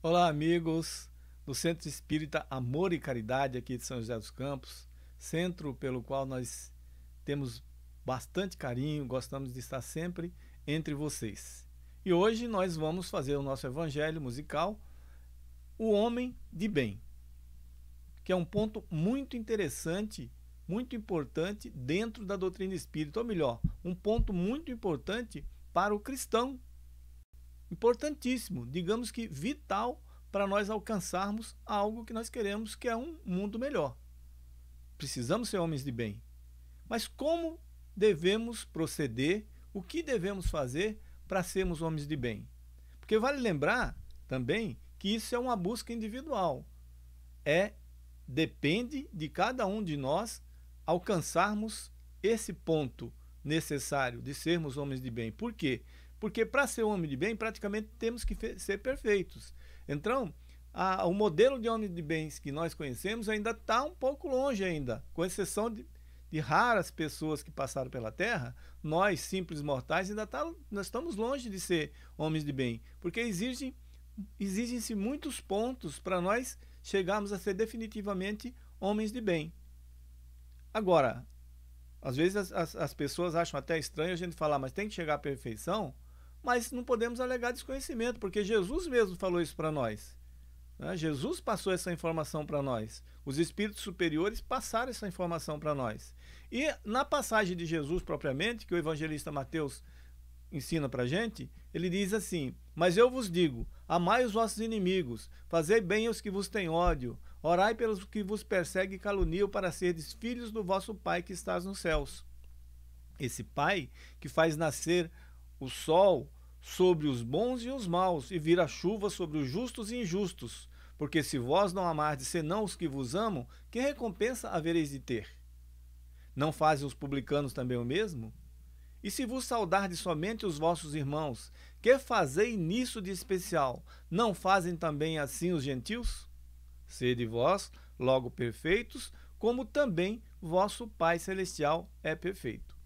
Olá, amigos do Centro Espírita Amor e Caridade aqui de São José dos Campos, centro pelo qual nós temos bastante carinho, gostamos de estar sempre entre vocês. E hoje nós vamos fazer o nosso evangelho musical, O Homem de Bem, que é um ponto muito interessante, muito importante dentro da doutrina espírita, ou melhor, um ponto muito importante para o cristão. Importantíssimo, digamos que vital para nós alcançarmos algo que nós queremos, que é um mundo melhor. Precisamos ser homens de bem. Mas como devemos proceder? O que devemos fazer para sermos homens de bem? Porque vale lembrar também que isso é uma busca individual. Depende de cada um de nós alcançarmos esse ponto necessário de sermos homens de bem. Por quê? Porque para ser homem de bem, praticamente temos que ser perfeitos. Então, o modelo de homem de bem que nós conhecemos ainda está um pouco longe ainda, com exceção de raras pessoas que passaram pela Terra. Nós, simples mortais, nós estamos longe de ser homens de bem, porque exigem-se muitos pontos para nós chegarmos a ser definitivamente homens de bem. Agora, às vezes as pessoas acham até estranho a gente falar, mas tem que chegar à perfeição. Mas não podemos alegar desconhecimento, porque Jesus mesmo falou isso para nós. Jesus passou essa informação para nós. Os espíritos superiores passaram essa informação para nós. E na passagem de Jesus propriamente, que o evangelista Mateus ensina para a gente, ele diz assim: mas eu vos digo, amai os vossos inimigos, fazei bem aos que vos têm ódio, orai pelos que vos perseguem e caluniam, para serdes filhos do vosso Pai que estás nos céus. Esse Pai que faz nascer o sol sobre os bons e os maus, e vira chuva sobre os justos e injustos. Porque se vós não amardes senão os que vos amam, que recompensa havereis de ter? Não fazem os publicanos também o mesmo? E se vos saudardes somente os vossos irmãos, que fazei nisso de especial? Não fazem também assim os gentios? Sede vós logo perfeitos, como também vosso Pai Celestial é perfeito.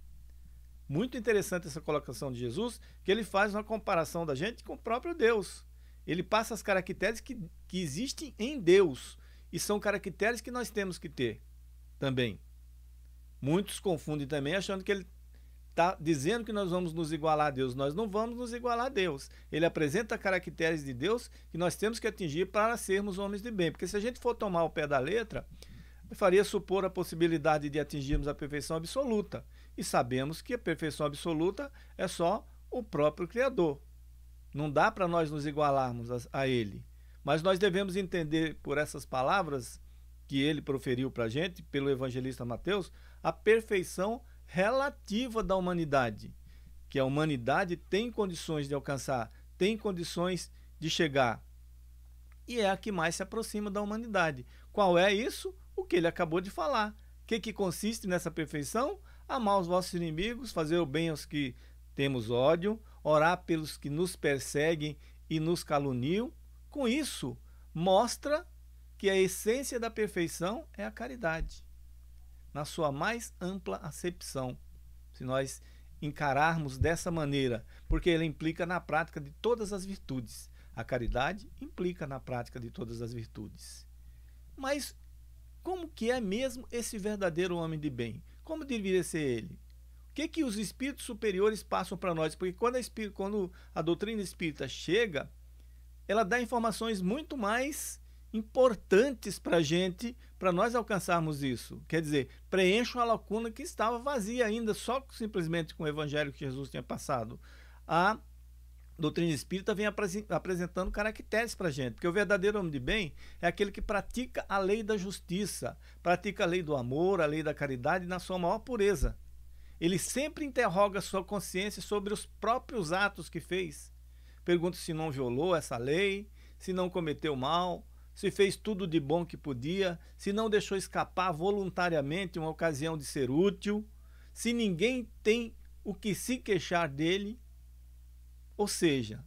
Muito interessante essa colocação de Jesus, que ele faz uma comparação da gente com o próprio Deus. Ele passa as caracteres que existem em Deus, e são caracteres que nós temos que ter também. Muitos confundem também, achando que ele está dizendo que nós vamos nos igualar a Deus. Nós não vamos nos igualar a Deus. Ele apresenta caracteres de Deus que nós temos que atingir para sermos homens de bem. Porque se a gente for tomar o pé da letra, faria supor a possibilidade de atingirmos a perfeição absoluta. E sabemos que a perfeição absoluta é só o próprio Criador. Não dá para nós nos igualarmos a Ele. Mas nós devemos entender por essas palavras que ele proferiu para a gente, pelo evangelista Mateus, a perfeição relativa da humanidade. Que a humanidade tem condições de alcançar, tem condições de chegar. E é a que mais se aproxima da humanidade. Qual é isso? O que ele acabou de falar. O que consiste nessa perfeição? Amar os vossos inimigos, fazer o bem aos que temos ódio, orar pelos que nos perseguem e nos caluniam. Com isso, mostra que a essência da perfeição é a caridade, na sua mais ampla acepção, se nós encararmos dessa maneira, porque ela implica na prática de todas as virtudes. A caridade implica na prática de todas as virtudes. Mas como que é mesmo esse verdadeiro homem de bem? Como deveria ser ele? O que os espíritos superiores passam para nós? Porque quando a doutrina espírita chega, ela dá informações muito mais importantes para a gente, para nós alcançarmos isso. Quer dizer, preenche uma lacuna que estava vazia ainda, só simplesmente com o evangelho que Jesus tinha passado. A doutrina espírita vem apresentando caracteres para a gente, porque o verdadeiro homem de bem é aquele que pratica a lei da justiça, pratica a lei do amor, a lei da caridade na sua maior pureza. Ele sempre interroga a sua consciência sobre os próprios atos que fez. Pergunta se não violou essa lei, se não cometeu mal, se fez tudo de bom que podia, se não deixou escapar voluntariamente uma ocasião de ser útil, se ninguém tem o que se queixar dele. Ou seja,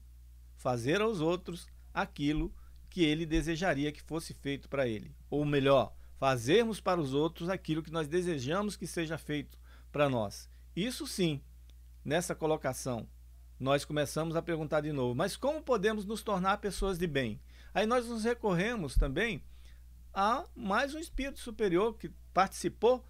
fazer aos outros aquilo que ele desejaria que fosse feito para ele. Ou melhor, fazermos para os outros aquilo que nós desejamos que seja feito para nós. Isso sim, nessa colocação, nós começamos a perguntar de novo, mas como podemos nos tornar pessoas de bem? Aí nós nos recorremos também a mais um espírito superior que participou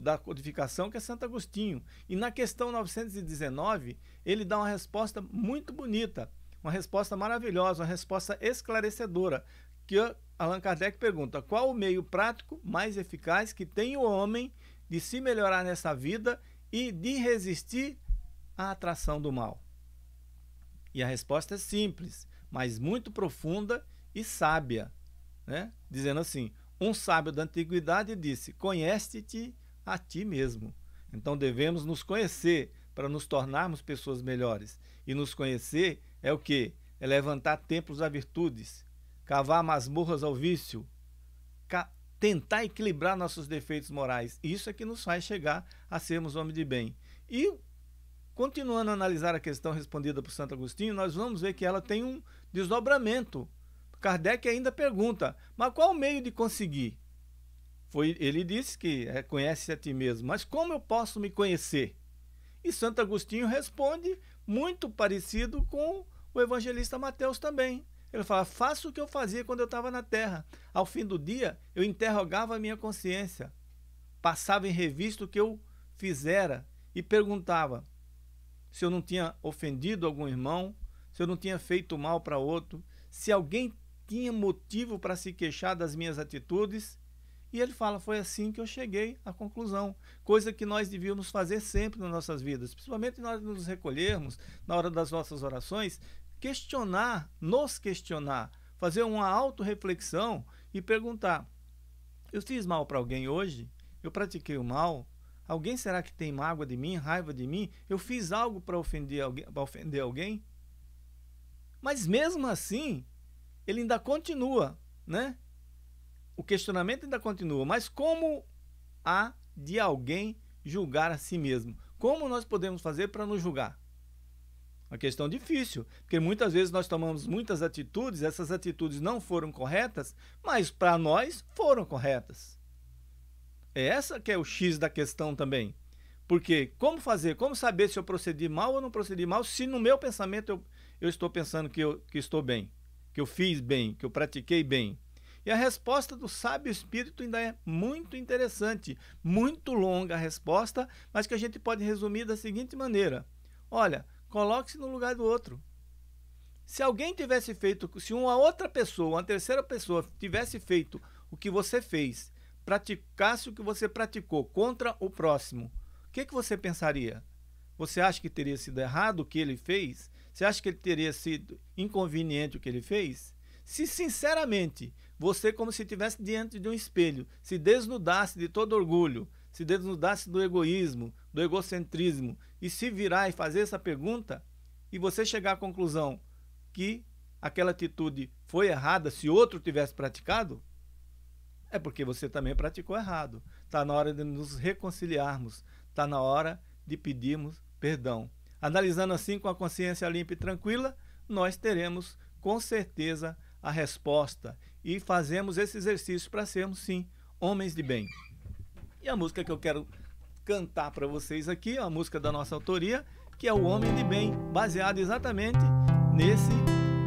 da codificação, que é Santo Agostinho. E na questão 919, ele dá uma resposta muito bonita, uma resposta maravilhosa, uma resposta esclarecedora, que Allan Kardec pergunta: qual o meio prático mais eficaz que tem o homem de se melhorar nessa vida e de resistir à atração do mal? E a resposta é simples, mas muito profunda e sábia, né? Dizendo assim: um sábio da antiguidade disse: conhece-te a ti mesmo. Então devemos nos conhecer para nos tornarmos pessoas melhores. E nos conhecer é o quê? É levantar templos a virtudes, cavar masmorras ao vício, tentar equilibrar nossos defeitos morais. Isso é que nos faz chegar a sermos homens de bem. E, continuando a analisar a questão respondida por Santo Agostinho, nós vamos ver que ela tem um desdobramento. Kardec ainda pergunta: mas qual o meio de conseguir? Ele disse que conhece a ti mesmo, mas como eu posso me conhecer? E Santo Agostinho responde muito parecido com o evangelista Mateus também. Ele fala: faço o que eu fazia quando eu estava na terra. Ao fim do dia, eu interrogava a minha consciência, passava em revista o que eu fizera e perguntava se eu não tinha ofendido algum irmão, se eu não tinha feito mal para outro, se alguém tinha motivo para se queixar das minhas atitudes. E ele fala: foi assim que eu cheguei à conclusão. Coisa que nós devíamos fazer sempre nas nossas vidas, principalmente nós nos recolhermos na hora das nossas orações, nos questionar, fazer uma autorreflexão e perguntar: eu fiz mal para alguém hoje? Eu pratiquei o mal? Alguém será que tem mágoa de mim, raiva de mim? Eu fiz algo para ofender alguém? Mas mesmo assim, ele ainda continua, né? O questionamento ainda continua. Mas como há de alguém julgar a si mesmo? Como nós podemos fazer para nos julgar? Uma questão difícil, porque muitas vezes nós tomamos muitas atitudes, essas atitudes não foram corretas, mas para nós foram corretas. É essa que é o X da questão também. Porque como fazer, como saber se eu procedi mal ou não procedi mal, se no meu pensamento eu estou pensando que estou bem, que eu fiz bem, que eu pratiquei bem? E a resposta do sábio espírito ainda é muito interessante, muito longa a resposta, mas que a gente pode resumir da seguinte maneira: olha, coloque-se no lugar do outro. Se alguém tivesse feito, se uma outra pessoa, uma terceira pessoa tivesse feito o que você fez, praticasse o que você praticou contra o próximo, o que você pensaria? Você acha que teria sido errado o que ele fez? Você acha que ele teria sido inconveniente o que ele fez? Se sinceramente você, como se estivesse diante de um espelho, se desnudasse de todo orgulho, se desnudasse do egoísmo, do egocentrismo, e se virar e fazer essa pergunta, e você chegar à conclusão que aquela atitude foi errada se outro tivesse praticado, é porque você também praticou errado. Está na hora de nos reconciliarmos, está na hora de pedirmos perdão. Analisando assim com a consciência limpa e tranquila, nós teremos com certeza a resposta e fazemos esse exercício para sermos, sim, homens de bem. E a música que eu quero cantar para vocês aqui é a música da nossa autoria, que é o Homem de Bem, baseado exatamente nesse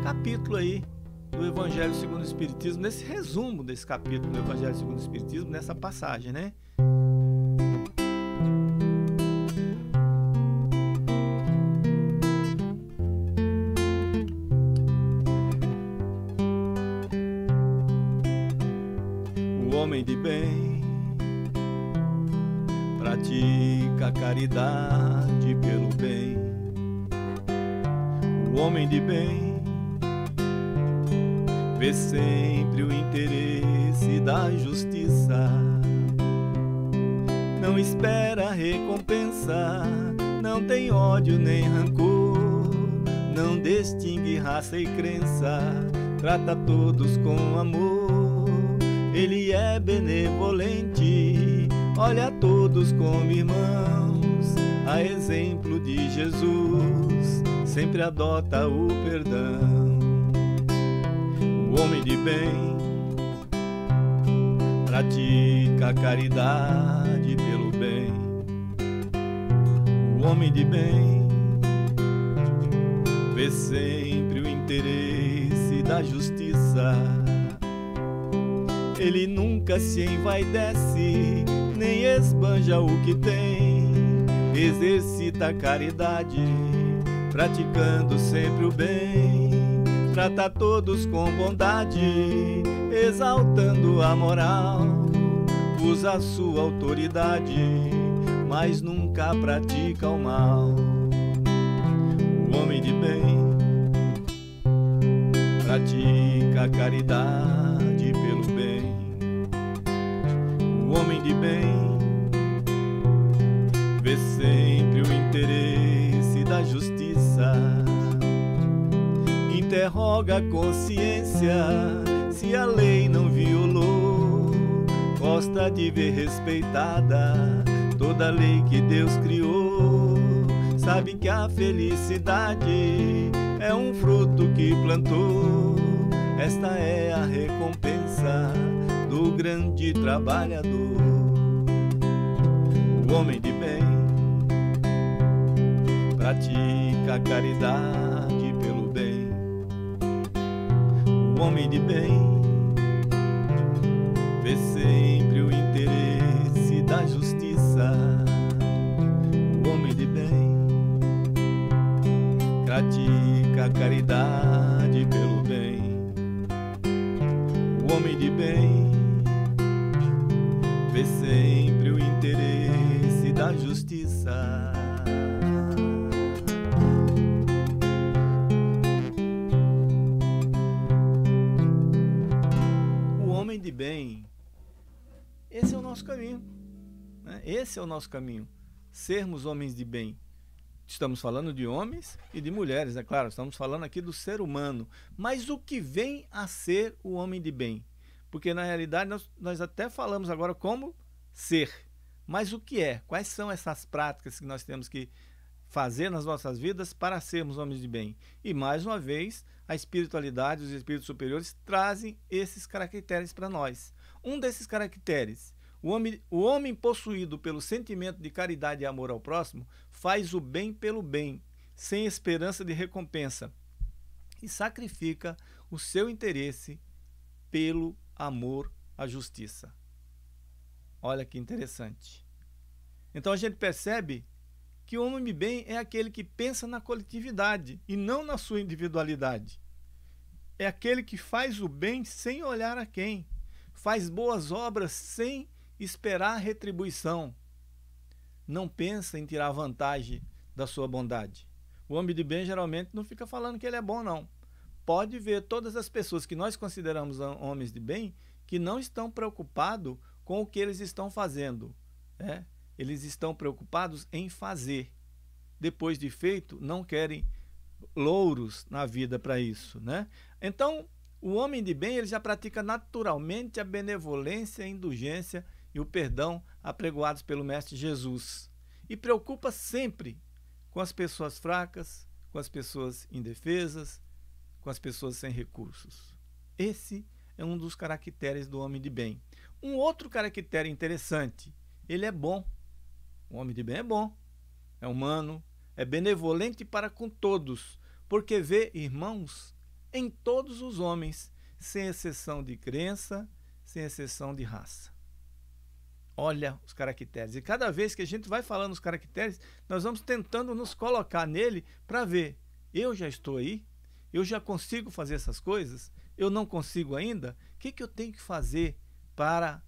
capítulo aí do Evangelho segundo o Espiritismo, nesse resumo desse capítulo do Evangelho segundo o Espiritismo, nessa passagem, né? O homem de bem pratica a caridade pelo bem. O homem de bem vê sempre o interesse da justiça, não espera recompensa, não tem ódio nem rancor, não distingue raça e crença, trata todos com amor. Ele é benevolente, olha a todos como irmãos, a exemplo de Jesus, sempre adota o perdão. O homem de bem pratica a caridade pelo bem. O homem de bem vê sempre o interesse da justiça. Ele nunca se envaidece, nem esbanja o que tem. Exercita a caridade, praticando sempre o bem. Trata todos com bondade, exaltando a moral. Usa a sua autoridade, mas nunca pratica o mal. O homem de bem pratica a caridade pelo bem. O homem de bem vê sempre o interesse da justiça. Interroga a consciência se a lei não violou. Gosta de ver respeitada toda a lei que Deus criou. Sabe que a felicidade é um fruto que plantou. Esta é a recompensa do grande trabalhador. O homem de bem pratica a caridade pelo bem. O homem de bem vê sempre o interesse da justiça. O homem de bem pratica a caridade pelo bem. O homem de bem vê sempre o interesse da justiça. O homem de bem, esse é o nosso caminho, né? Esse é o nosso caminho, sermos homens de bem. Estamos falando de homens e de mulheres, é claro, estamos falando aqui do ser humano. Mas o que vem a ser o homem de bem? Porque na realidade nós até falamos agora como ser. Mas o que é? Quais são essas práticas que nós temos que fazer nas nossas vidas para sermos homens de bem? E mais uma vez, a espiritualidade, os espíritos superiores trazem esses caracteres para nós. Um desses caracteres: o homem possuído pelo sentimento de caridade e amor ao próximo faz o bem pelo bem, sem esperança de recompensa, e sacrifica o seu interesse pelo amor à justiça. Olha que interessante. Então a gente percebe que o homem de bem é aquele que pensa na coletividade e não na sua individualidade. É aquele que faz o bem sem olhar a quem, faz boas obras sem esperar retribuição. Não pensa em tirar vantagem da sua bondade. O homem de bem geralmente não fica falando que ele é bom, não. Pode ver todas as pessoas que nós consideramos homens de bem que não estão preocupados com o que eles estão fazendo, né? Eles estão preocupados em fazer. Depois de feito, não querem louros na vida para isso, né? Então, o homem de bem ele já pratica naturalmente a benevolência, a indulgência e o perdão apregoados pelo Mestre Jesus. E preocupa sempre com as pessoas fracas, com as pessoas indefesas, com as pessoas sem recursos. Esse é um dos caracteres do homem de bem. Um outro caractere interessante: ele é bom. O homem de bem é bom, é humano, é benevolente para com todos, porque vê irmãos em todos os homens, sem exceção de crença, sem exceção de raça. Olha os caracteres. E cada vez que a gente vai falando os caracteres, nós vamos tentando nos colocar nele para ver: eu já estou aí? Eu já consigo fazer essas coisas? Eu não consigo ainda? O que eu tenho que fazer para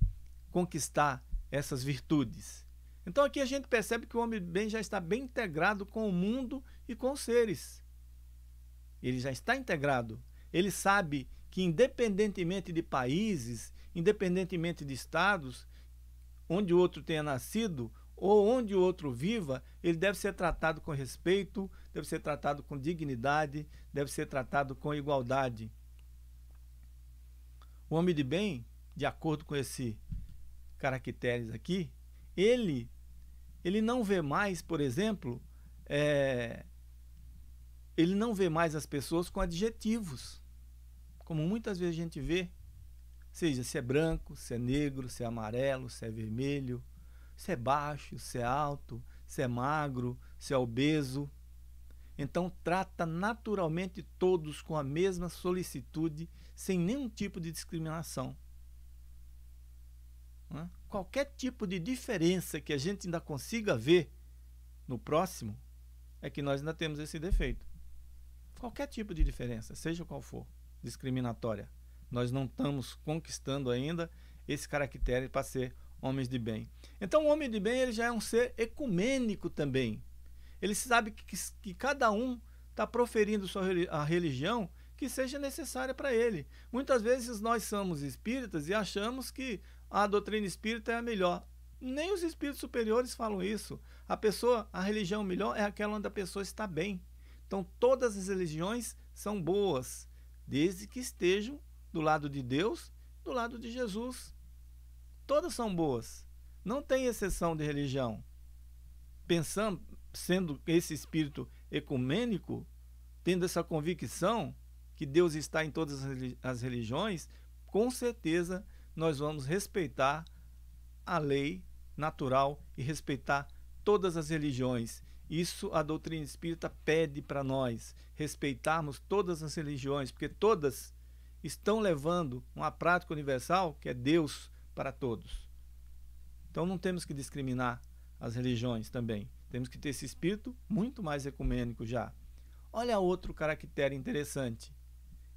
conquistar essas virtudes? Então aqui a gente percebe que o homem bem já está bem integrado com o mundo e com os seres. Ele já está integrado. Ele sabe que independentemente de países, independentemente de estados, onde o outro tenha nascido ou onde o outro viva, ele deve ser tratado com respeito, deve ser tratado com dignidade, deve ser tratado com igualdade. O homem de bem, de acordo com esses caracteres aqui, ele não vê mais, por exemplo, ele não vê mais as pessoas com adjetivos, como muitas vezes a gente vê, seja se é branco, se é negro, se é amarelo, se é vermelho, se é baixo, se é alto, se é magro, se é obeso. Então trata naturalmente todos com a mesma solicitude, sem nenhum tipo de discriminação. Qualquer tipo de diferença que a gente ainda consiga ver no próximo, é que nós ainda temos esse defeito. Qualquer tipo de diferença, seja qual for, discriminatória, nós não estamos conquistando ainda esse caractere para ser homens de bem. Então o homem de bem, ele já é um ser ecumênico também. Ele sabe que cada um está proferindo a religião que seja necessária para ele. Muitas vezes nós somos espíritas e achamos que a doutrina espírita é a melhor. Nem os espíritos superiores falam isso. A religião melhor é aquela onde a pessoa está bem. Então todas as religiões são boas, desde que estejam do lado de Deus, do lado de Jesus. Todas são boas. Não tem exceção de religião. Pensando, sendo esse espírito ecumênico, tendo essa convicção que Deus está em todas as religiões, com certeza nós vamos respeitar a lei natural e respeitar todas as religiões. Isso a doutrina espírita pede para nós, respeitarmos todas as religiões, porque todas estão levando uma prática universal que é Deus para todos. Então não temos que discriminar as religiões também. Temos que ter esse espírito muito mais ecumênico já. Olha outro caractere interessante.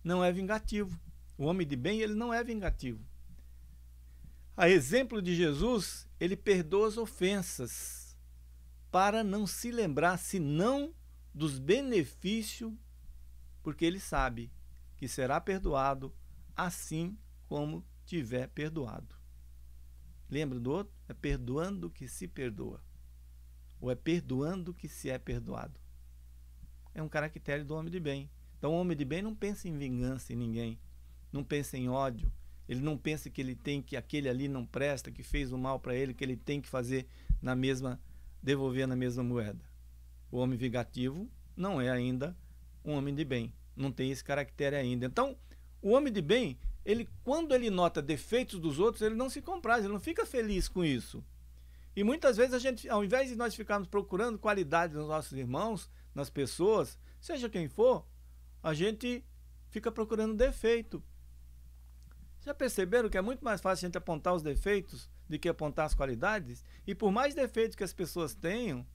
Não é vingativo. O homem de bem, ele não é vingativo. A exemplo de Jesus, ele perdoa as ofensas para não se lembrar senão dos benefícios, porque ele sabe que será perdoado assim como tiver perdoado. Lembra do outro? É perdoando que se perdoa. Ou é perdoando que se é perdoado. É um caractere do homem de bem. Então o homem de bem não pensa em vingança em ninguém. Não pensa em ódio. Ele não pensa que ele tem que aquele ali não presta, que fez o mal para ele, que ele tem que fazer devolver na mesma moeda. O homem vingativo não é ainda um homem de bem. Não tem esse caractere ainda. Então, o homem de bem, quando ele nota defeitos dos outros, ele não se compraz, ele não fica feliz com isso. E muitas vezes a gente, ao invés de nós ficarmos procurando qualidades nos nossos irmãos, nas pessoas, seja quem for, a gente fica procurando defeito. Já perceberam que é muito mais fácil a gente apontar os defeitos do que apontar as qualidades? E por mais defeitos que as pessoas tenham,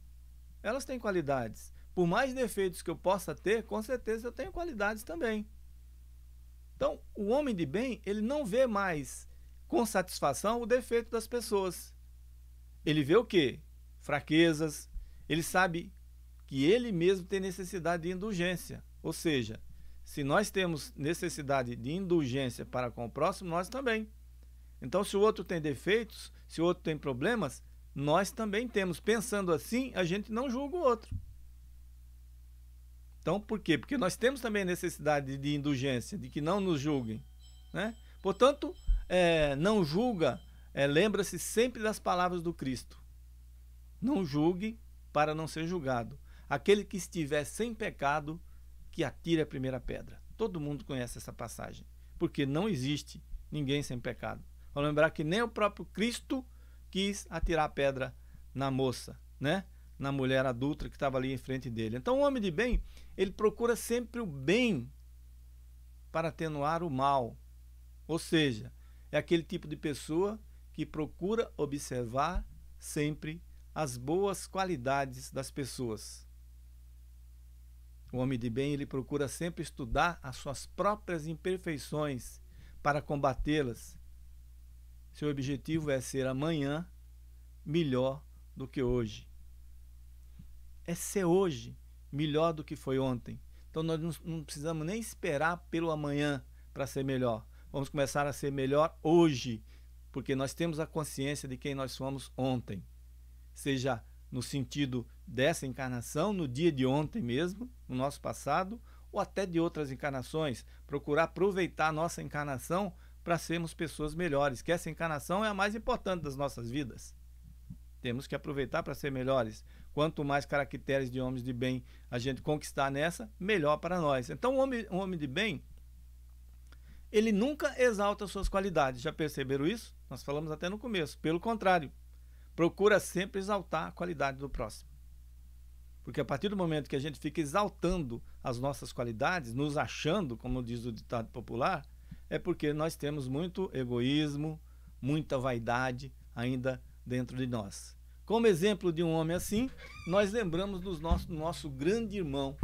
elas têm qualidades. Por mais defeitos que eu possa ter, com certeza eu tenho qualidades também. Então, o homem de bem, ele não vê mais com satisfação o defeito das pessoas. Ele vê o quê? Fraquezas. Ele sabe que ele mesmo tem necessidade de indulgência. Ou seja, se nós temos necessidade de indulgência para com o próximo, nós também. Então, se o outro tem defeitos, se o outro tem problemas, nós também temos. Pensando assim, a gente não julga o outro. Então, por quê? Porque nós temos também necessidade de indulgência, de que não nos julguem, né? Portanto, não julga, lembra-se sempre das palavras do Cristo. Não julgue para não ser julgado. Aquele que estiver sem pecado, que atire a primeira pedra. Todo mundo conhece essa passagem, porque não existe ninguém sem pecado. Vamos lembrar que nem o próprio Cristo quis atirar a pedra na moça, né? Na mulher adulta que estava ali em frente dele. Então o homem de bem, ele procura sempre o bem para atenuar o mal. Ou seja, é aquele tipo de pessoa que procura observar sempre as boas qualidades das pessoas. O homem de bem, ele procura sempre estudar as suas próprias imperfeições para combatê-las. Seu objetivo é ser amanhã melhor do que hoje. É ser hoje melhor do que foi ontem. Então nós não precisamos nem esperar pelo amanhã para ser melhor. Vamos começar a ser melhor hoje, porque nós temos a consciência de quem nós fomos ontem. Seja no sentido dessa encarnação, no dia de ontem mesmo, no nosso passado, ou até de outras encarnações. Procurar aproveitar a nossa encarnação para sermos pessoas melhores, que essa encarnação é a mais importante das nossas vidas. Temos que aproveitar para ser melhores. Quanto mais caracteres de homens de bem a gente conquistar nessa, melhor para nós. Então, um homem de bem, ele nunca exalta suas qualidades. Já perceberam isso? Nós falamos até no começo. Pelo contrário, procura sempre exaltar a qualidade do próximo. Porque a partir do momento que a gente fica exaltando as nossas qualidades, nos achando, como diz o ditado popular, é porque nós temos muito egoísmo, muita vaidade ainda dentro de nós. Como exemplo de um homem assim, nós lembramos do nosso grande irmão,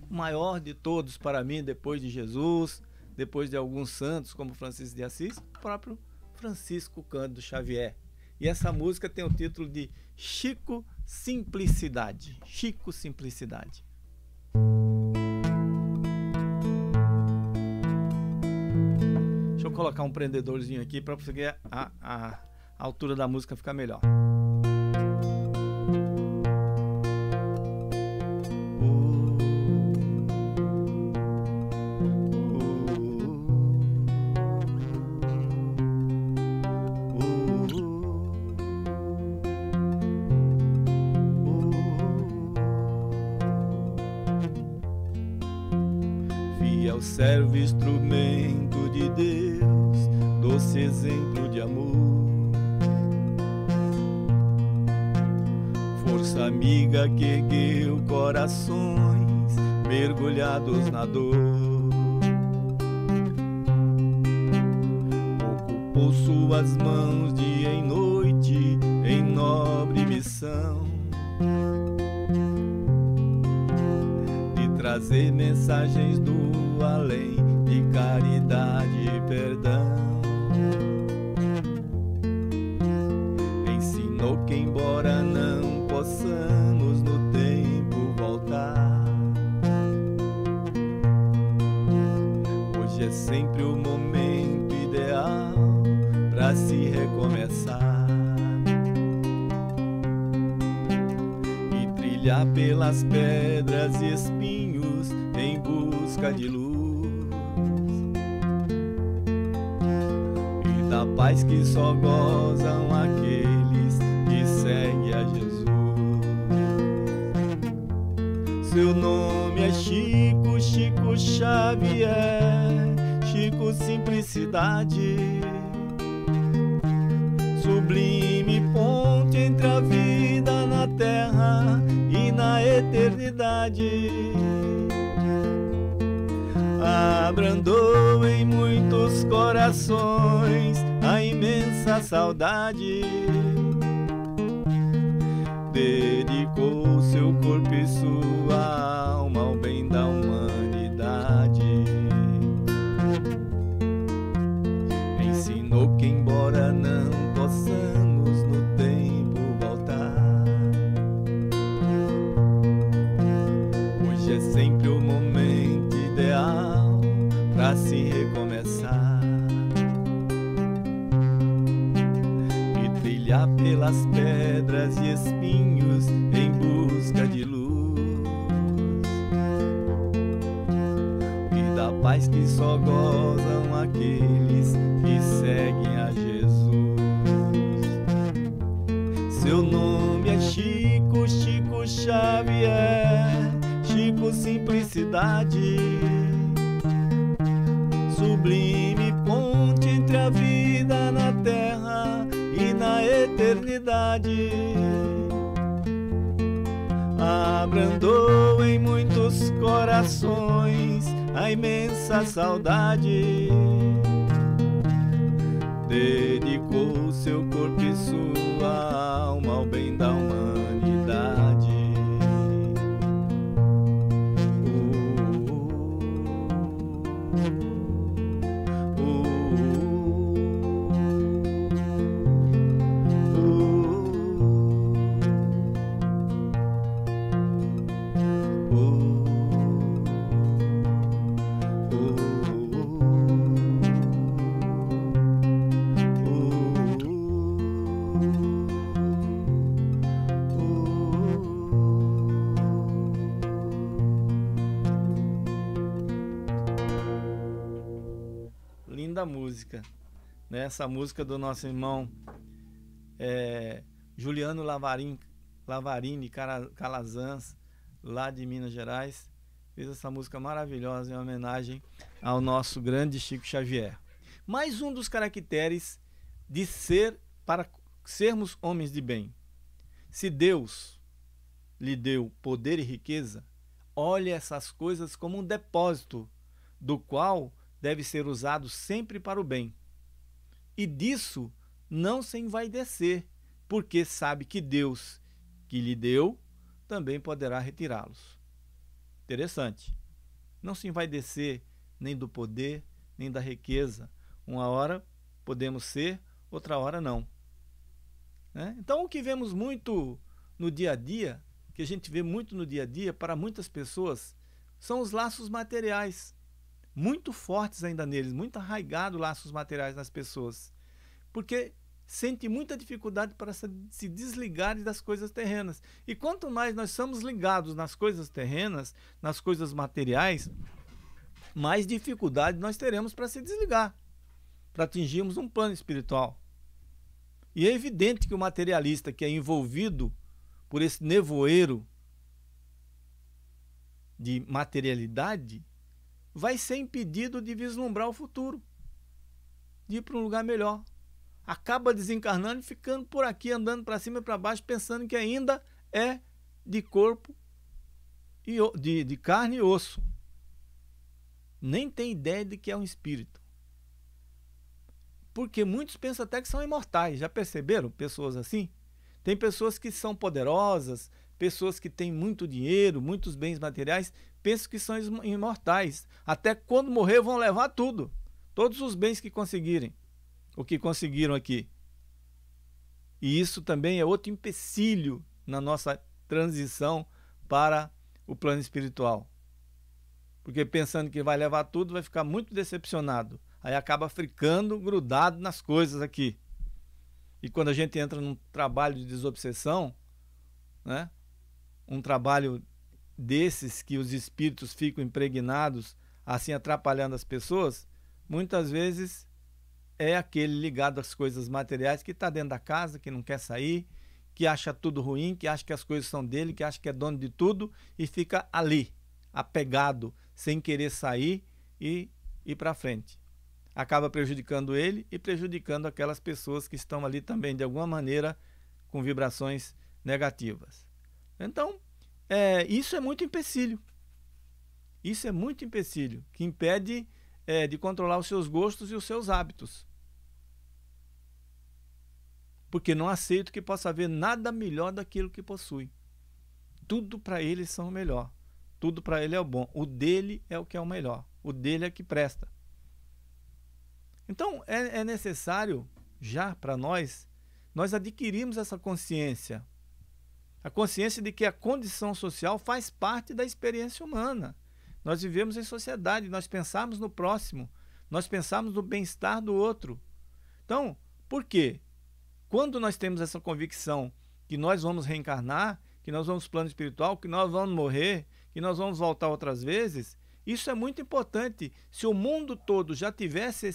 o maior de todos para mim, depois de Jesus, depois de alguns santos, como Francisco de Assis, o próprio Francisco Cândido Xavier. E essa música tem o título de Chico Simplicidade. Chico Simplicidade. Deixa eu colocar um prendedorzinho aqui para conseguir a altura da música ficar melhor. Fiel servo, instrumento de Deus, doce exemplo de amor, força amiga que ergueu corações mergulhados na dor, ocupou suas mãos dia e noite em nobre missão de trazer mensagens do além, de caridade e perdão. Ensinou que embora não possamos no tempo voltar, hoje é sempre o momento ideal para se recomeçar e trilhar pelas pedras e espinhos em busca de luz e da paz que só gozam aqueles que seguem a Jesus. Seu nome é Chico, Chico Xavier, Chico Simplicidade, sublime ponte entre a vida na terra e na eternidade. Abrandou em muitos corações a imensa saudade, dedicou seu corpo e sua alma ao bem da humanidade. Ensinou que embora não possamos no tempo voltar, hoje é sempre o momento ideal para se recomeçar e trilhar pelas pedras e espinhos em busca de luz e da paz que só gozam aqueles que seguem a Jesus. Seu nome é Chico, Chico Xavier, Chico Simplicidade, sublime ponte entre a vida na terra e na eternidade. Abrandou em muitos corações a imensa saudade, dedicou seu corpo e sua alma ao bem da humanidade. Linda música, né? Essa música do nosso irmão Juliano Lavarini Calazans, lá de Minas Gerais, fez essa música maravilhosa em homenagem ao nosso grande Chico Xavier. Mais um dos caracteres de para sermos homens de bem. Se Deus lhe deu poder e riqueza, olhe essas coisas como um depósito, do qual deve ser usado sempre para o bem. E disso não se envaidecer, porque sabe que Deus, que lhe deu, também poderá retirá-los. Interessante. Não se envaidecer nem do poder, nem da riqueza. Uma hora podemos ser, outra hora não. Então, o que vemos muito no dia a dia, que a gente vê muito no dia a dia, para muitas pessoas, são os laços materiais, muito fortes ainda neles, muito arraigados laços materiais nas pessoas, porque sente muita dificuldade para se desligar das coisas terrenas. E quanto mais nós somos ligados nas coisas terrenas, nas coisas materiais, mais dificuldade nós teremos para se desligar, para atingirmos um plano espiritual. E é evidente que o materialista que é envolvido por esse nevoeiro de materialidade vai ser impedido de vislumbrar o futuro, de ir para um lugar melhor. Acaba desencarnando e ficando por aqui, andando para cima e para baixo, pensando que ainda é de corpo, de carne e osso. Nem tem ideia de que é um espírito. Porque muitos pensam até que são imortais. Já perceberam pessoas assim? Tem pessoas que são poderosas, pessoas que têm muito dinheiro, muitos bens materiais, pensam que são imortais. Até quando morrer vão levar tudo, todos os bens que conseguirem, o que conseguiram aqui. E isso também é outro empecilho na nossa transição para o plano espiritual. Porque pensando que vai levar tudo, vai ficar muito decepcionado. Aí acaba ficando grudado nas coisas aqui. E quando a gente entra num trabalho de desobsessão, né? Um trabalho desses que os espíritos ficam impregnados, assim atrapalhando as pessoas, muitas vezes é aquele ligado às coisas materiais que está dentro da casa, que não quer sair, que acha tudo ruim, que acha que as coisas são dele, que acha que é dono de tudo e fica ali, apegado, sem querer sair e ir para frente. Acaba prejudicando ele e prejudicando aquelas pessoas que estão ali também, de alguma maneira, com vibrações negativas. Então, isso é muito empecilho. Isso é muito empecilho, que impede de controlar os seus gostos e os seus hábitos. Porque não aceito que possa haver nada melhor daquilo que possui. Tudo para ele são o melhor. Tudo para ele é o bom. O dele é o que é o melhor. O dele é que presta. Então, é necessário, já para nós adquirirmos essa consciência. A consciência de que a condição social faz parte da experiência humana. Nós vivemos em sociedade, nós pensamos no próximo, nós pensamos no bem-estar do outro. Então, por quê? Quando nós temos essa convicção que nós vamos reencarnar, que nós vamos para o plano espiritual, que nós vamos morrer, que nós vamos voltar outras vezes, isso é muito importante. Se o mundo todo já tivesse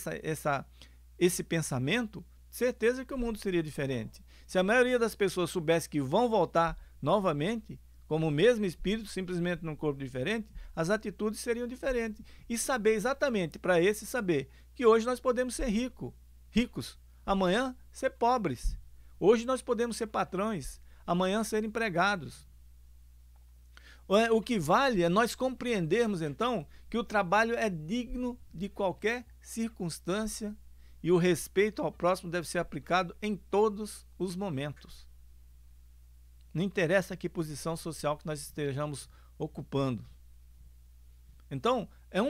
esse pensamento, certeza que o mundo seria diferente. Se a maioria das pessoas soubesse que vão voltar novamente, como o mesmo espírito, simplesmente num corpo diferente, as atitudes seriam diferentes. E saber exatamente, para esse saber, que hoje nós podemos ser ricos, amanhã ser pobres. Hoje nós podemos ser patrões, amanhã ser empregados. O que vale é nós compreendermos, então, que o trabalho é digno de qualquer circunstância e o respeito ao próximo deve ser aplicado em todos os momentos. Não interessa que posição social que nós estejamos ocupando. Então, é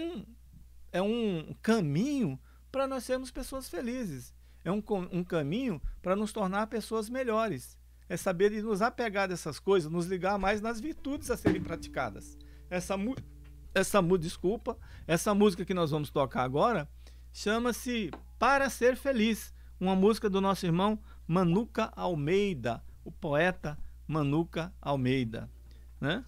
um caminho para nós sermos pessoas felizes. É um caminho para nos tornar pessoas melhores. É saber de nos apegar dessas coisas, nos ligar mais nas virtudes a serem praticadas. Essa música que nós vamos tocar agora chama-se Para Ser Feliz, uma música do nosso irmão Manuca Almeida, o poeta Manuca Almeida, né?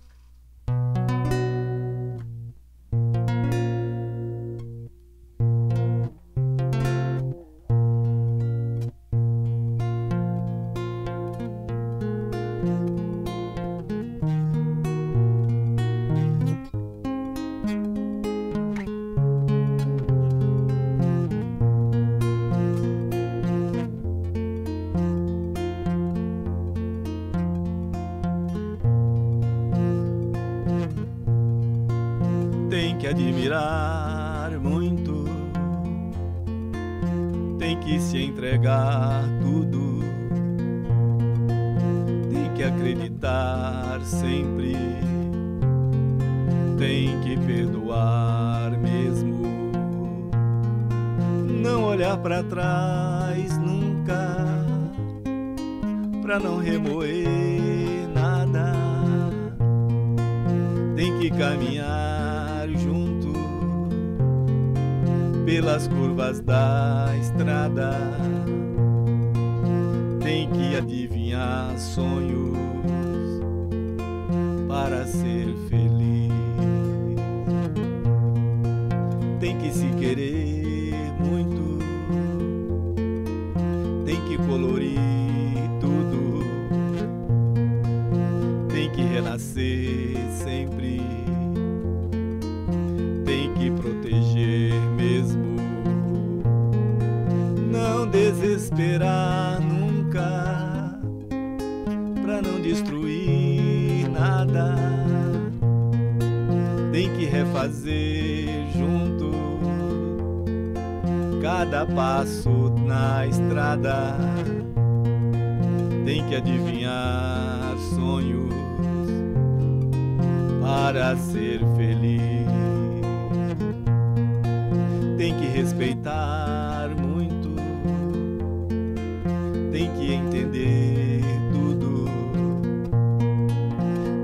admirar muito, tem que se entregar tudo, tem que acreditar sempre, tem que perdoar mesmo, não olhar para trás nunca, pra não remoer nada, tem que caminhar junto pelas curvas da estrada, tem que adivinhar sonhos para ser feliz, tem que se querer muito, tem que colorir tudo, tem que renascer sempre, tem que proteger mesmo, não desesperar nunca, pra não destruir nada, tem que refazer junto cada passo na estrada, tem que adivinhar sonhos para ser feliz, tem que respeitar muito, tem que entender tudo,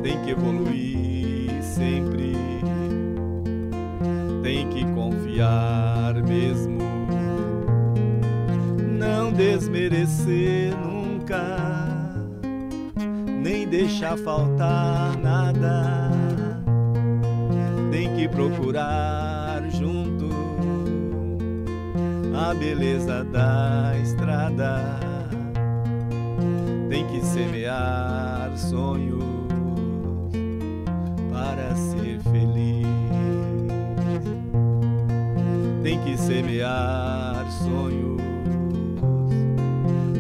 tem que evoluir sempre, tem que confiar mesmo, não desmerecer nunca, nem deixar faltar nada, tem que procurar junto a beleza da estrada, tem que semear sonhos para ser feliz, tem que semear sonhos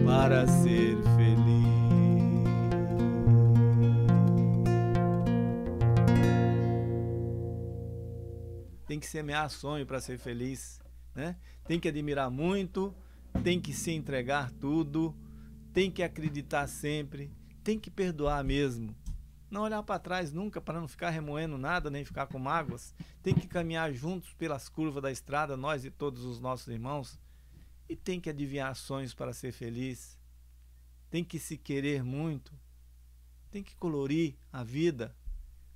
para ser feliz. Tem que semear sonho para ser feliz, né? Tem que admirar muito, tem que se entregar tudo, tem que acreditar sempre, tem que perdoar mesmo. Não olhar para trás nunca para não ficar remoendo nada, nem ficar com mágoas. Tem que caminhar juntos pelas curvas da estrada, nós e todos os nossos irmãos. E tem que adivinhar sonhos para ser feliz. Tem que se querer muito. Tem que colorir a vida.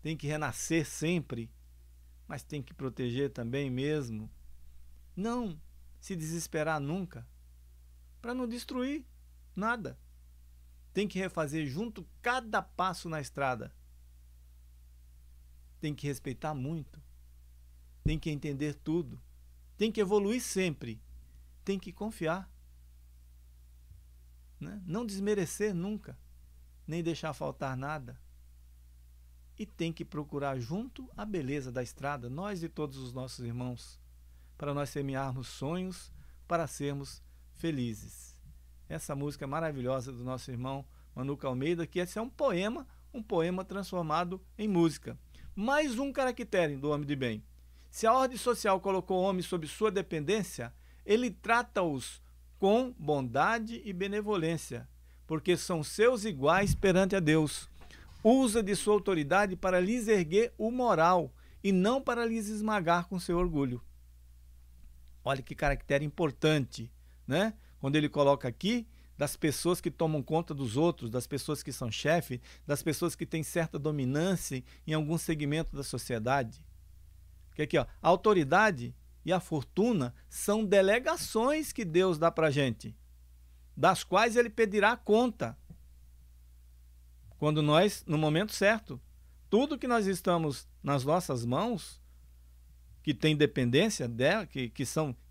Tem que renascer sempre. Mas tem que proteger também mesmo. Não se desesperar nunca, para não destruir nada. Tem que refazer junto cada passo na estrada. Tem que respeitar muito. Tem que entender tudo. Tem que evoluir sempre. Tem que confiar, né? Não desmerecer nunca, nem deixar faltar nada. E tem que procurar junto a beleza da estrada, nós e todos os nossos irmãos, para nós semearmos sonhos, para sermos felizes. Essa música maravilhosa do nosso irmão Manuca Almeida, que esse é um poema transformado em música. Mais um caractere do homem de bem. Se a ordem social colocou o homem sob sua dependência, ele trata-os com bondade e benevolência, porque são seus iguais perante a Deus. Usa de sua autoridade para lhes erguer o moral e não para lhes esmagar com seu orgulho. Olha que caractere importante, né? Quando ele coloca aqui das pessoas que tomam conta dos outros, das pessoas que são chefe, das pessoas que têm certa dominância em algum segmento da sociedade. Porque aqui, ó, a autoridade e a fortuna são delegações que Deus dá para a gente, das quais ele pedirá conta quando nós, no momento certo, tudo que nós estamos nas nossas mãos, que tem dependência dela, que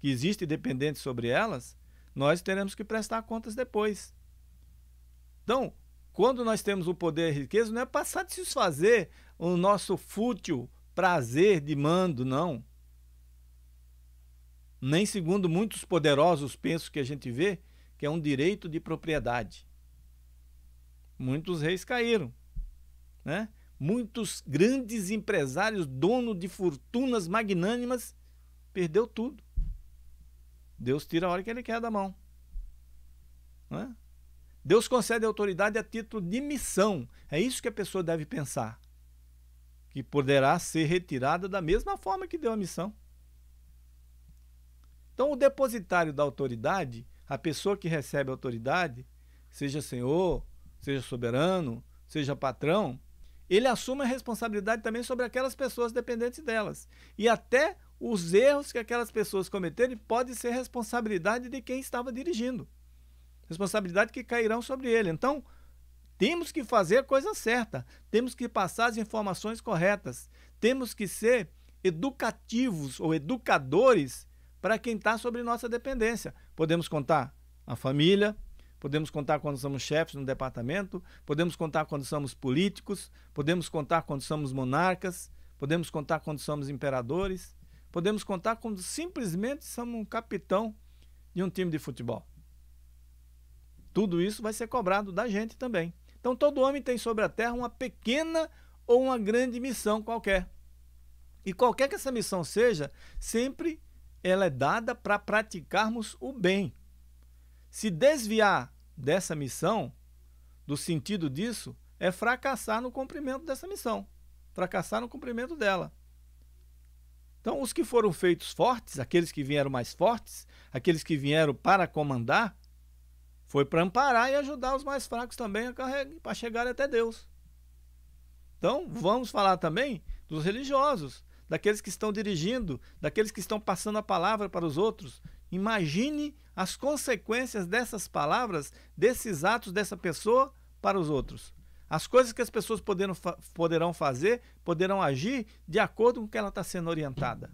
existe dependente sobre elas, nós teremos que prestar contas depois. Então, quando nós temos o poder e a riqueza, não é para satisfazer o nosso fútil prazer de mando, não. Nem segundo muitos poderosos pensam que a gente vê, que é um direito de propriedade. Muitos reis caíram, né? muitos grandes empresários, donos de fortunas magnânimas, perdeu tudo. Deus tira a hora que Ele quer da mão. Não é? Deus concede autoridade a título de missão. É isso que a pessoa deve pensar. Que poderá ser retirada da mesma forma que deu a missão. Então, o depositário da autoridade, a pessoa que recebe a autoridade, seja senhor, seja soberano, seja patrão, ele assume a responsabilidade também sobre aquelas pessoas dependentes delas. E até os erros que aquelas pessoas cometerem pode ser responsabilidade de quem estava dirigindo. Responsabilidade que cairão sobre ele. Então, temos que fazer a coisa certa, temos que passar as informações corretas, temos que ser educativos ou educadores para quem está sobre nossa dependência. Podemos contar a família, podemos contar quando somos chefes no departamento, podemos contar quando somos políticos, podemos contar quando somos monarcas, podemos contar quando somos imperadores, podemos contar quando simplesmente somos um capitão de um time de futebol. Tudo isso vai ser cobrado da gente também. Então, todo homem tem sobre a terra uma pequena ou uma grande missão qualquer. E qualquer que essa missão seja, sempre ela é dada para praticarmos o bem. Se desviar dessa missão, do sentido disso, é fracassar no cumprimento dessa missão. Fracassar no cumprimento dela. Então, os que foram feitos fortes, aqueles que vieram mais fortes, aqueles que vieram para comandar, foi para amparar e ajudar os mais fracos também a chegar até Deus. Então, vamos falar também dos religiosos, daqueles que estão dirigindo, daqueles que estão passando a palavra para os outros. Imagine as consequências dessas palavras, desses atos dessa pessoa para os outros. As coisas que as pessoas poderão fazer, poderão agir de acordo com o que ela está sendo orientada.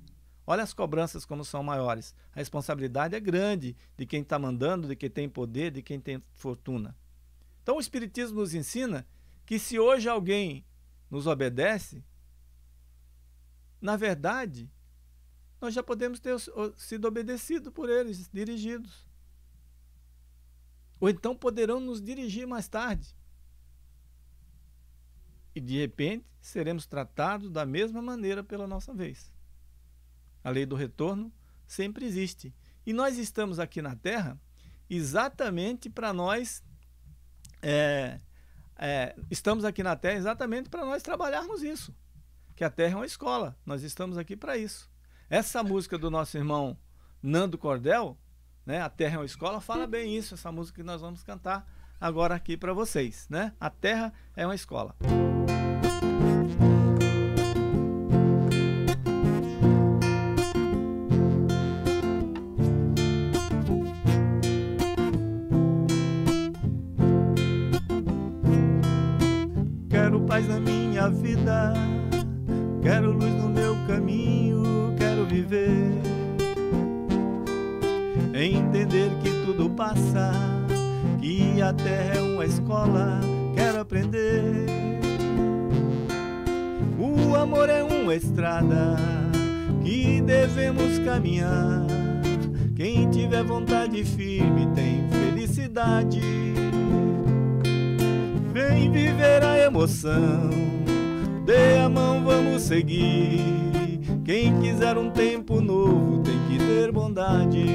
Olha as cobranças como são maiores. A responsabilidade é grande de quem está mandando, de quem tem poder, de quem tem fortuna. Então o Espiritismo nos ensina que se hoje alguém nos obedece, na verdade, nós já podemos ter sido obedecidos por eles, dirigidos. Ou então poderão nos dirigir mais tarde. E de repente seremos tratados da mesma maneira pela nossa vez. A lei do retorno sempre existe. E nós estamos aqui na Terra exatamente para nós estamos aqui na Terra exatamente para nós trabalharmos isso. Que a Terra é uma escola. Nós estamos aqui para isso. Essa música do nosso irmão Nando Cordel, né, A Terra é uma Escola, fala bem isso, essa música que nós vamos cantar agora aqui para vocês, né? A Terra é uma escola. Quero paz na minha vida, quero luz no meu caminho, quero viver, entender que tudo passa, que a terra é uma escola, quero aprender. O amor é uma estrada que devemos caminhar, quem tiver vontade firme tem felicidade. Vem viver a emoção, dê a mão, vamos seguir. Quem quiser um tempo novo tem que ter bondade.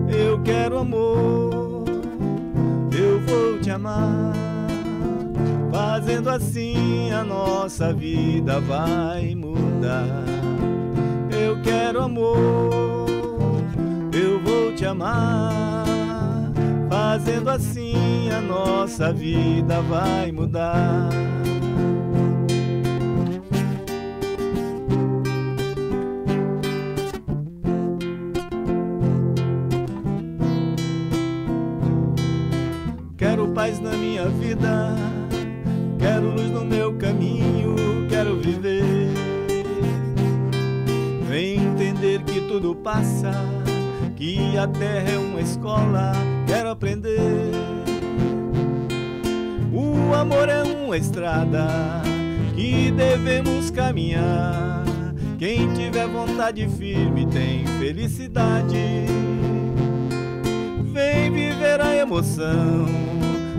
Eu quero amor, eu vou te amar. Fazendo assim a nossa vida vai mudar. Eu quero amor, eu vou te amar. Fazendo assim a nossa vida vai mudar. Quero paz na minha vida, quero luz no meu caminho, quero viver. Vem entender que tudo passa, que a terra é uma escola, quero aprender. O amor é uma estrada que devemos caminhar. Quem tiver vontade firme tem felicidade. Vem viver a emoção,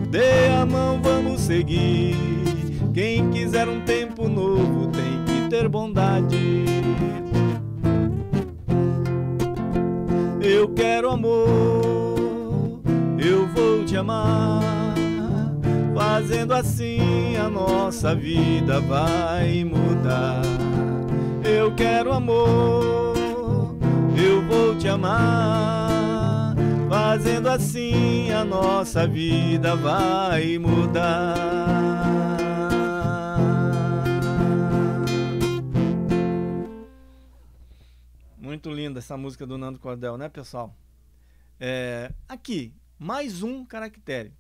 Dê a mão, vamos seguir. Quem quiser um tempo novo tem que ter bondade. Eu quero amor, eu vou te amar. Fazendo assim a nossa vida vai mudar. Eu quero amor, eu vou te amar. Fazendo assim a nossa vida vai mudar. Muito linda essa música do Nando Cordel, né, pessoal? Aqui, mais um caractere.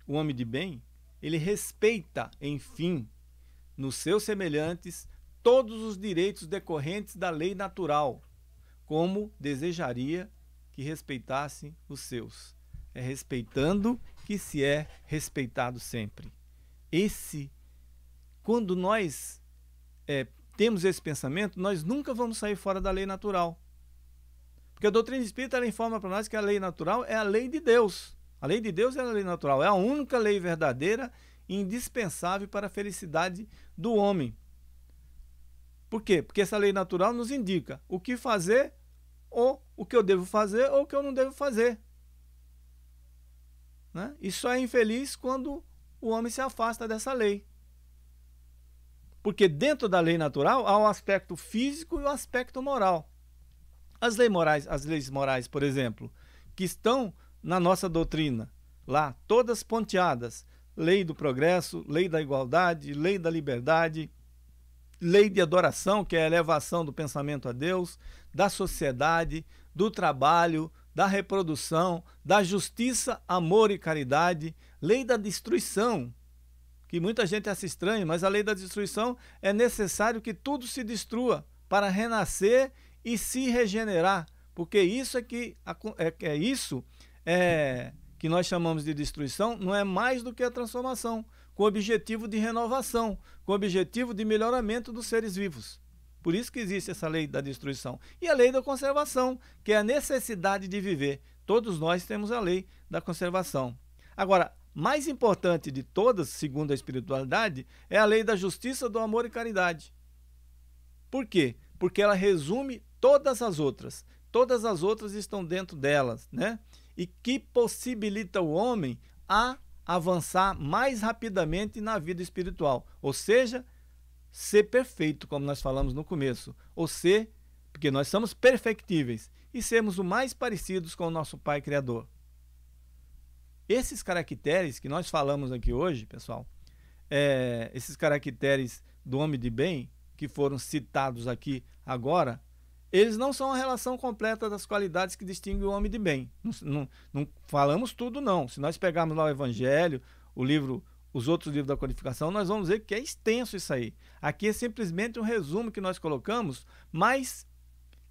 O homem de bem, ele respeita, enfim, nos seus semelhantes, todos os direitos decorrentes da lei natural, como desejaria que respeitassem os seus. É respeitando que se é respeitado sempre. Quando nós temos esse pensamento, nós nunca vamos sair fora da lei natural. Porque a doutrina espírita ela informa para nós que a lei natural é a lei de Deus. A lei de Deus é a lei natural, é a única lei verdadeira e indispensável para a felicidade do homem. Por quê? Porque essa lei natural nos indica o que fazer, ou o que eu devo fazer, ou o que eu não devo fazer. Né? E só é infeliz quando o homem se afasta dessa lei. Porque dentro da lei natural há o aspecto físico e o aspecto moral. As leis morais, por exemplo, que estão na nossa doutrina, lá, todas ponteadas, lei do progresso, lei da igualdade, lei da liberdade, lei de adoração, que é a elevação do pensamento a Deus, da sociedade, do trabalho, da reprodução, da justiça, amor e caridade, lei da destruição, que muita gente acha estranho, mas a lei da destruição é necessário que tudo se destrua para renascer e se regenerar, porque isso que nós chamamos de destruição não é mais do que a transformação, com o objetivo de renovação, com o objetivo de melhoramento dos seres vivos. Por isso que existe essa lei da destruição. E a lei da conservação, que é a necessidade de viver. Todos nós temos a lei da conservação. Agora, mais importante de todas, segundo a espiritualidade, é a lei da justiça, do amor e caridade. Por quê? Porque ela resume todas as outras. Todas as outras estão dentro delas, né? E que possibilita o homem a avançar mais rapidamente na vida espiritual. Ou seja, ser perfeito, como nós falamos no começo. Porque nós somos perfectíveis e sermos o mais parecidos com o nosso Pai Criador. Esses caracteres que nós falamos aqui hoje, pessoal, esses caracteres do homem de bem, que foram citados aqui agora, eles não são a relação completa das qualidades que distinguem o homem de bem. Não falamos tudo, não. Se nós pegarmos lá o Evangelho, os outros livros da codificação, nós vamos ver que é extenso isso aí. Aqui é simplesmente um resumo que nós colocamos, mas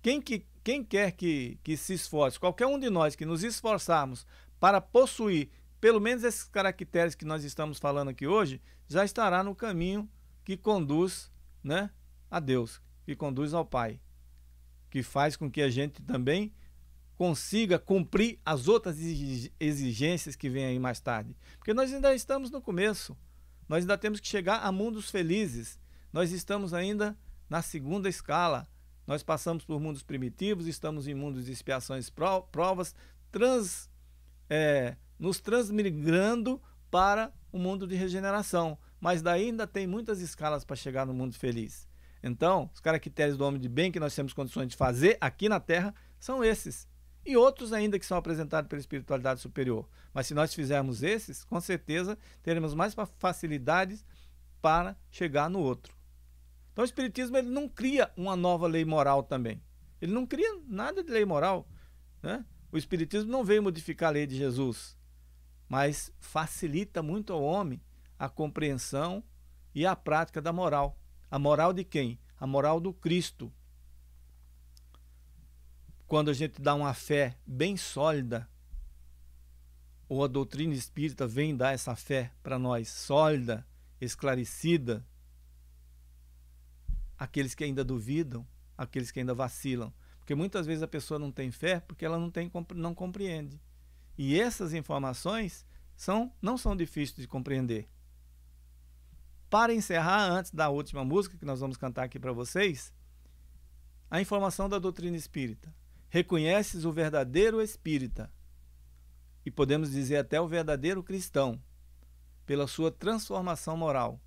quem quer que se esforce, qualquer um de nós que nos esforçarmos para possuir pelo menos esses caracteres que nós estamos falando aqui hoje, já estará no caminho que conduz, né, a Deus, que conduz ao Pai, que faz com que a gente também consiga cumprir as outras exigências que vêm aí mais tarde. Porque nós ainda estamos no começo, nós ainda temos que chegar a mundos felizes, nós estamos ainda na segunda escala, nós passamos por mundos primitivos, estamos em mundos de expiações, provas, nos transmigrando para o mundo de regeneração, mas daí ainda tem muitas escalas para chegar no mundo feliz. Então, os caracteres do homem de bem que nós temos condições de fazer aqui na Terra são esses. E outros ainda que são apresentados pela espiritualidade superior. Mas se nós fizermos esses, com certeza teremos mais facilidades para chegar no outro. Então o Espiritismo ele não cria uma nova lei moral também. Ele não cria nada de lei moral, né? O Espiritismo não veio modificar a lei de Jesus, mas facilita muito ao homem a compreensão e a prática da moral. A moral de quem? A moral do Cristo. Quando a gente dá uma fé bem sólida, ou a doutrina espírita vem dar essa fé para nós, sólida, esclarecida, aqueles que ainda duvidam, aqueles que ainda vacilam. Porque muitas vezes a pessoa não tem fé porque ela não compreende. E essas informações não são difíceis de compreender. Para encerrar, antes da última música que nós vamos cantar aqui para vocês, a informação da doutrina espírita. Reconheces o verdadeiro espírita, e podemos dizer até o verdadeiro cristão, pela sua transformação moral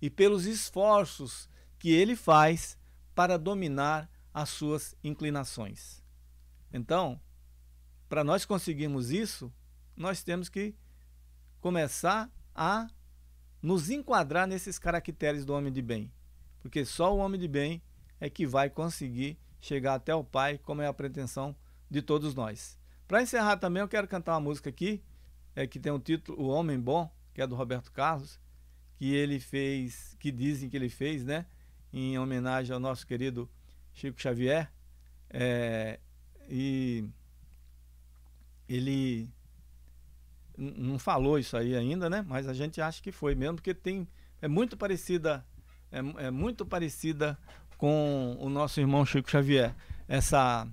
e pelos esforços que ele faz para dominar as suas inclinações. Então, para nós conseguirmos isso, nós temos que começar a nos enquadrar nesses caracteres do homem de bem, porque só o homem de bem é que vai conseguir chegar até o Pai, como é a pretensão de todos nós. Para encerrar também, eu quero cantar uma música aqui, que tem o título O Homem Bom, que é do Roberto Carlos, que ele fez, que dizem que ele fez, né, em homenagem ao nosso querido Chico Xavier, e ele não falou isso aí ainda, né, mas a gente acha que foi mesmo, porque é muito parecida com o nosso irmão Chico Xavier, essa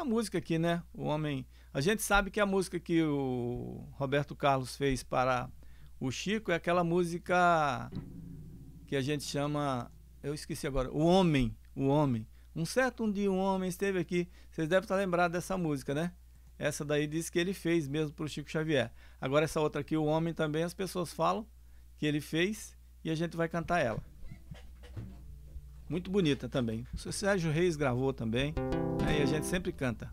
música aqui, né, o homem. A gente sabe que a música que o Roberto Carlos fez para o Chico é aquela música que a gente chama, eu esqueci agora, o Homem. Um certo dia um homem esteve aqui. Vocês devem estar lembrados dessa música, né? Essa daí diz que ele fez mesmo para o Chico Xavier. Agora essa outra aqui, o Homem, também as pessoas falam que ele fez e a gente vai cantar ela. Muito bonita também. O seu Sérgio Reis gravou também, e a gente sempre canta.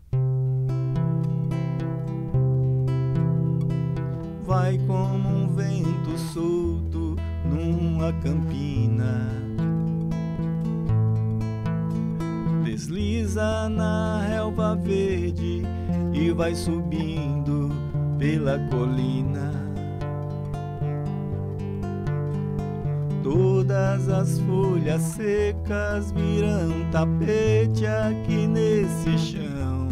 Vai como um vento solto numa campina, desliza na relva verde e vai subindo pela colina. Todas as folhas secas viram tapete aqui nesse chão,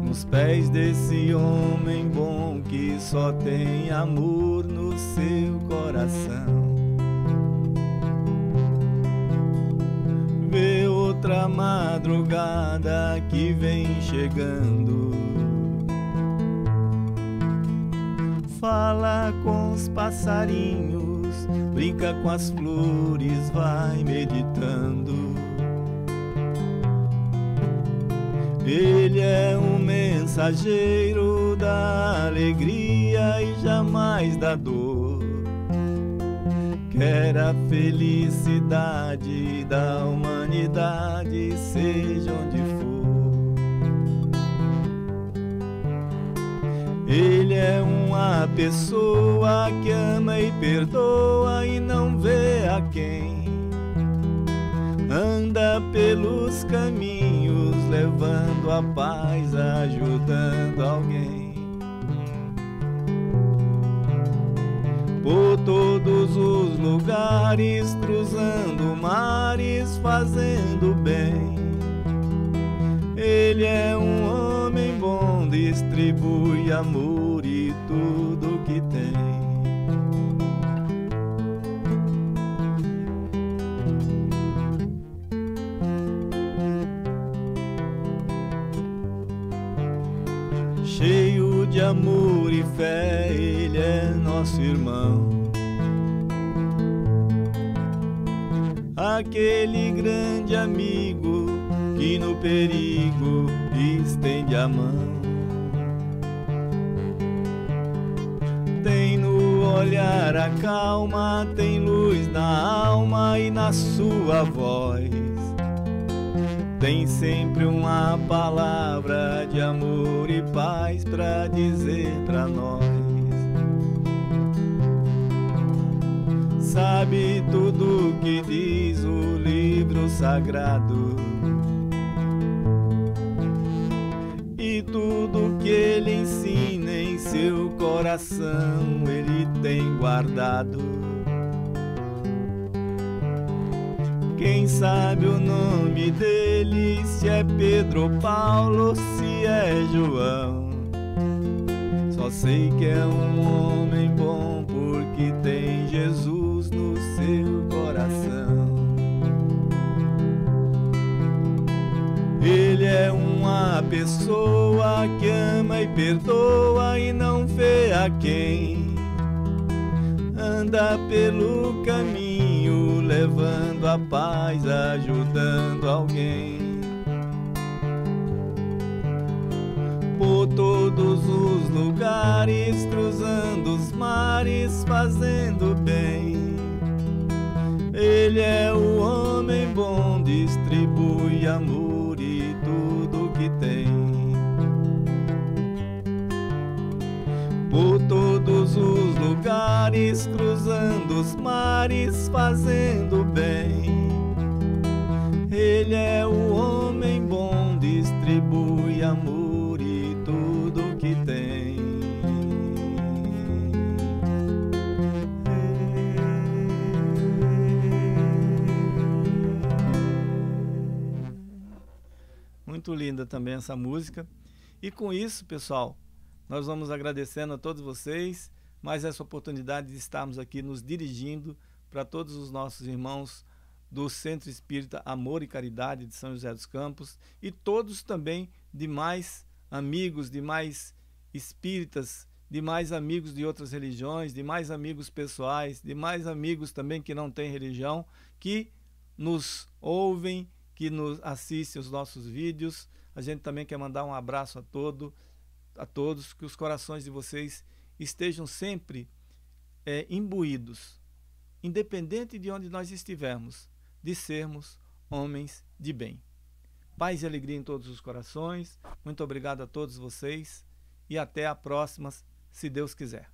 nos pés desse homem bom que só tem amor no seu coração. Vê outra madrugada que vem chegando, fala com os passarinhos, brinca com as flores, vai meditando. Ele é um mensageiro da alegria e jamais da dor. Quer a felicidade da humanidade, seja onde for. Ele é uma pessoa que ama e perdoa e não vê a quem. Anda pelos caminhos, levando a paz, ajudando alguém. Por todos os lugares, cruzando mares, fazendo bem. Ele é um homem bom, distribui amor e tudo que tem. Cheio de amor e fé, ele é nosso irmão. Aquele grande amigo que no perigo estende a mão. Tem no olhar a calma, tem luz na alma e na sua voz. Tem sempre uma palavra de amor e paz pra dizer pra nós. Sabe tudo que diz o livro sagrado, e tudo que ele ensina em seu coração ele tem guardado. Quem sabe o nome dele, se é Pedro ou Paulo, se é João. Só sei que é um homem bom porque tem Jesus no seu coração. Ele é uma pessoa que ama e perdoa e não vê a quem. Anda pelo caminho, levando a paz, ajudando alguém. Por todos os lugares, cruzando os mares, fazendo bem. Ele é o homem bom, distribui amor e tudo que tem. Por todos os lugares, cruzando os mares, fazendo bem. Ele é o homem bom, distribui amor e tudo que tem. Muito linda também essa música. E com isso, pessoal, nós vamos agradecendo a todos vocês, mais essa oportunidade de estarmos aqui nos dirigindo para todos os nossos irmãos do Centro Espírita Amor e Caridade de São José dos Campos e todos também demais amigos, demais espíritas, demais amigos de outras religiões, demais amigos pessoais, demais amigos também que não têm religião, que nos ouvem, que nos assistem aos nossos vídeos. A gente também quer mandar um abraço a todos, que os corações de vocês estejam sempre imbuídos, independente de onde nós estivermos, de sermos homens de bem. Paz e alegria em todos os corações. Muito obrigado a todos vocês e até a próxima, se Deus quiser.